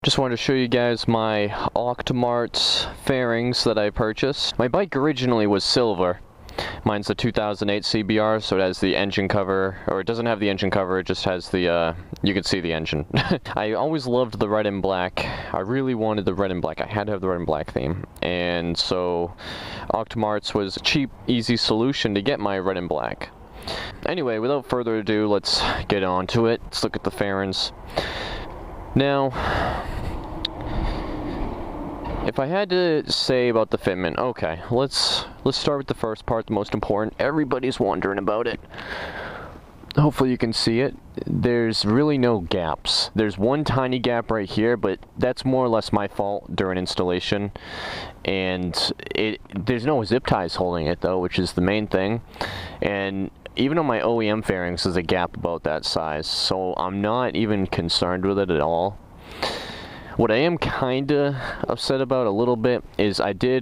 Just wanted to show you guys my Auctmarts fairings that I purchased. My bike originally was silver. Mine's the 2008 CBR, so it has the engine cover, or it doesn't have the engine cover, it just has the, you can see the engine. I always loved the red and black. I really wanted the red and black. I had to have the red and black theme. And so Auctmarts was a cheap, easy solution to get my red and black. Anyway, without further ado, let's get on to it. Let's look at the fairings. Now, if I had to say about the fitment, okay, let's start with the first part, the most important. Everybody's wondering about it. Hopefully you can see it. There's really no gaps. There's one tiny gap right here, but that's more or less my fault during installation. And there's no zip ties holding it though, which is the main thing. And even on my OEM fairings, there's a gap about that size, so I'm not even concerned with it at all. What I am kinda upset about a little bit is I had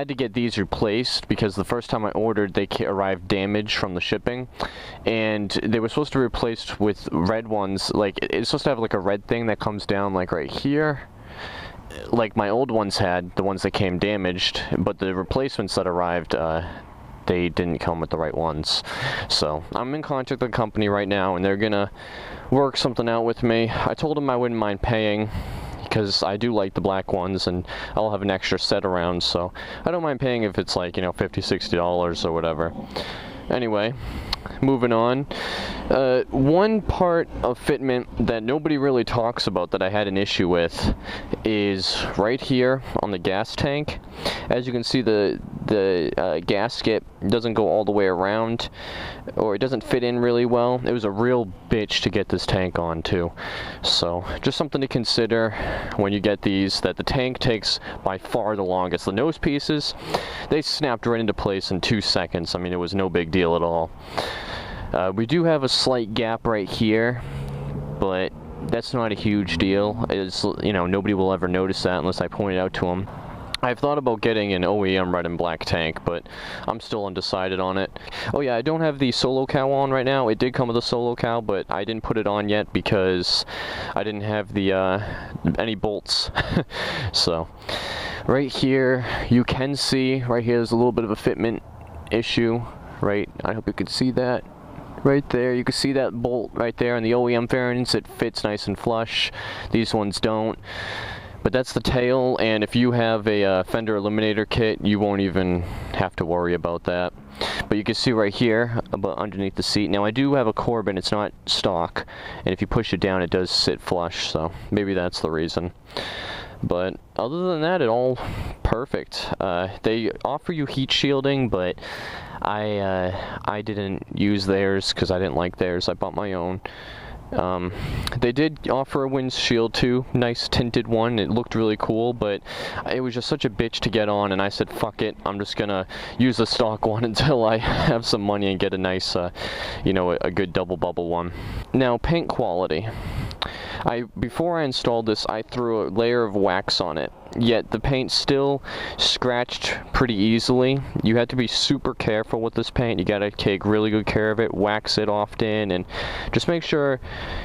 to get these replaced because the first time I ordered they arrived damaged from the shipping, and they were supposed to be replaced with red ones. Like, it's supposed to have like a red thing that comes down like right here, like my old ones had, the ones that came damaged, but the replacements that arrived, they didn't come with the right ones. So I'm in contact with the company right now, and they're gonna work something out with me. I told them I wouldn't mind paying because I do like the black ones, and I'll have an extra set around, so I don't mind paying if it's like, you know, $50–$60 or whatever. Anyway, moving on. One part of fitment that nobody really talks about that I had an issue with is right here on the gas tank. As you can see, the gasket doesn't go all the way around, or it doesn't fit in really well. It was a real bitch to get this tank on too. So just something to consider when you get these, that the tank takes by far the longest. The nose pieces, they snapped right into place in 2 seconds. I mean, it was no big deal at all. We do have a slight gap right here, but that's not a huge deal. It's, you know, nobody will ever notice that unless I point it out to them. I've thought about getting an OEM red and black tank, but I'm still undecided on it. Oh yeah, I don't have the solo cowl on right now. It did come with a solo cowl, but I didn't put it on yet because I didn't have the any bolts. So right here you can see right here there's a little bit of a fitment issue. Right, I hope you can see that. Right there, you can see that bolt right there. On the OEM fairings, it fits nice and flush. These ones don't. But that's the tail, and if you have a fender eliminator kit, you won't even have to worry about that. But you can see right here, about underneath the seat. Now I do have a Corbin, it's not stock, and if you push it down, it does sit flush, so maybe that's the reason. But other than that, it all perfect. They offer you heat shielding, but I didn't use theirs because I didn't like theirs. I bought my own. They did offer a windshield too, nice tinted one. It looked really cool, but it was just such a bitch to get on, and I said fuck it, I'm just gonna use the stock one until I have some money and get a nice you know, a good double bubble one. Now, paint quality. Before I installed this, I threw a layer of wax on it, yet the paint still scratched pretty easily. You had to be super careful with this paint. You gotta take really good care of it, wax it often, and just make sure,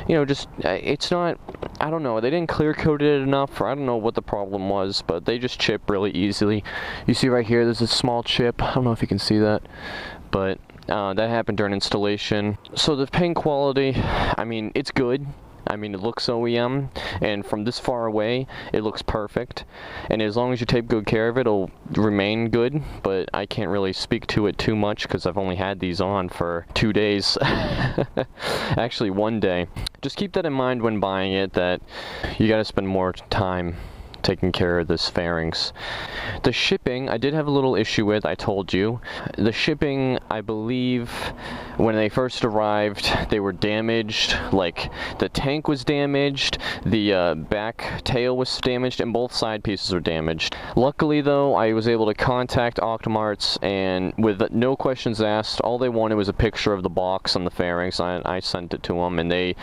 you know, just, it's not, I don't know, they didn't clear coat it enough, or I don't know what the problem was, but they just chip really easily. You see right here, there's a small chip. I don't know if you can see that, but that happened during installation. So the paint quality, I mean, it's good. I mean, it looks OEM, and from this far away, it looks perfect. And as long as you take good care of it, it'll remain good, but I can't really speak to it too much because I've only had these on for 2 days. Actually, 1 day. Just keep that in mind when buying it, that you gotta spend more time taking care of this fairings. The shipping, I did have a little issue with, I told you. The shipping, I believe, when they first arrived, they were damaged. Like, the tank was damaged, the back tail was damaged, and both side pieces were damaged. Luckily, though, I was able to contact Auctmarts, and with no questions asked, all they wanted was a picture of the box on the fairings. I sent it to them, and they,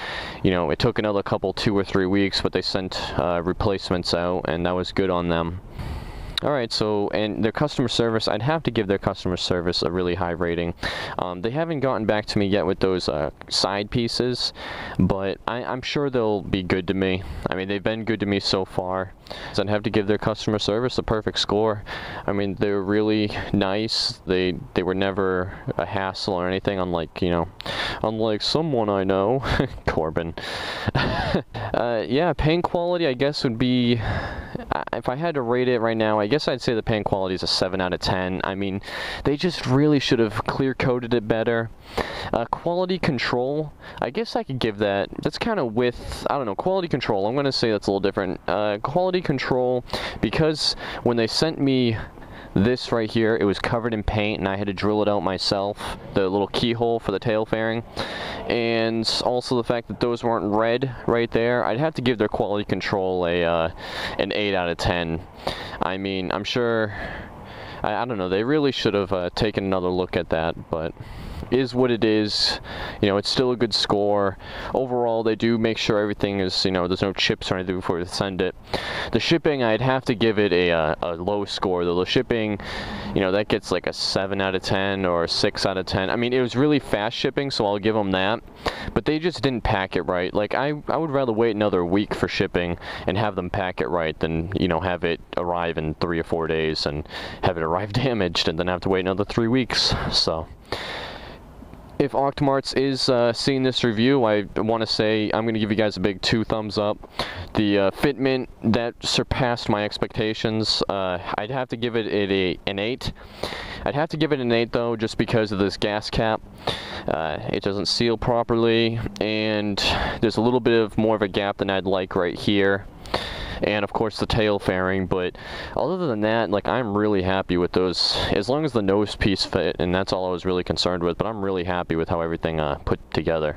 you know, it took another couple, 2 or 3 weeks, but they sent replacements out, and that was good on them. Alright, so, and their customer service, I'd have to give their customer service a really high rating. They haven't gotten back to me yet with those side pieces, but I'm sure they'll be good to me. I mean, they've been good to me so far, so I'd have to give their customer service a perfect score. I mean, they're really nice. They were never a hassle or anything, unlike, you know, unlike someone I know, Corbin. Yeah, paint quality, I guess, would be, if I had to rate it right now, I guess I'd say the paint quality is a 7 out of 10. I mean, they just really should have clear coated it better. Quality control, I guess I could give that, that's kind of with, I don't know, quality control, I'm going to say that's a little different. Quality control, because when they sent me this right here, it was covered in paint and I had to drill it out myself, the little keyhole for the tail fairing, and also the fact that those weren't red right there, I'd have to give their quality control an 8 out of 10. I mean, I'm sure, I don't know, they really should have taken another look at that, but is what it is. You know, it's still a good score. Overall, they do make sure everything is, you know, there's no chips or anything before they send it. The shipping, I'd have to give it a low score, though. The shipping, you know, that gets like a 7 out of 10 or a 6 out of 10. I mean, it was really fast shipping, so I'll give them that. But they just didn't pack it right. Like, I would rather wait another week for shipping and have them pack it right than, you know, have it arrive in 3 or 4 days and have it arrive damaged and then have to wait another 3 weeks. So if Auctmarts is seeing this review, I want to say I'm going to give you guys a big 2 thumbs up. The Fitment, that surpassed my expectations. I'd have to give it an 8. I'd have to give it an 8 though, just because of this gas cap. It doesn't seal properly, and there's a little bit of more of a gap than I'd like right here. And of course the tail fairing, but other than that, like, I'm really happy with those, as long as the nose piece fit, and that's all I was really concerned with. But I'm really happy with how everything put together,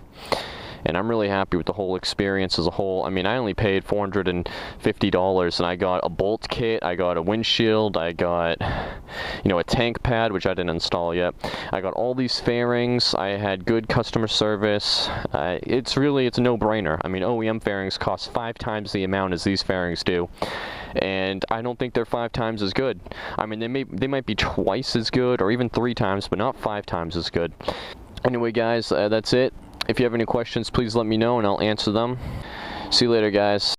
and I'm really happy with the whole experience as a whole. I mean, I only paid $450 and I got a bolt kit, I got a windshield, I got, you know, a tank pad, which I didn't install yet. I got all these fairings, I had good customer service. It's a no-brainer. I mean, OEM fairings cost 5 times the amount as these fairings do, and I don't think they're 5 times as good. I mean, they might be twice as good or even 3 times, but not 5 times as good. Anyway, guys, that's it. If you have any questions, please let me know and I'll answer them. See you later, guys.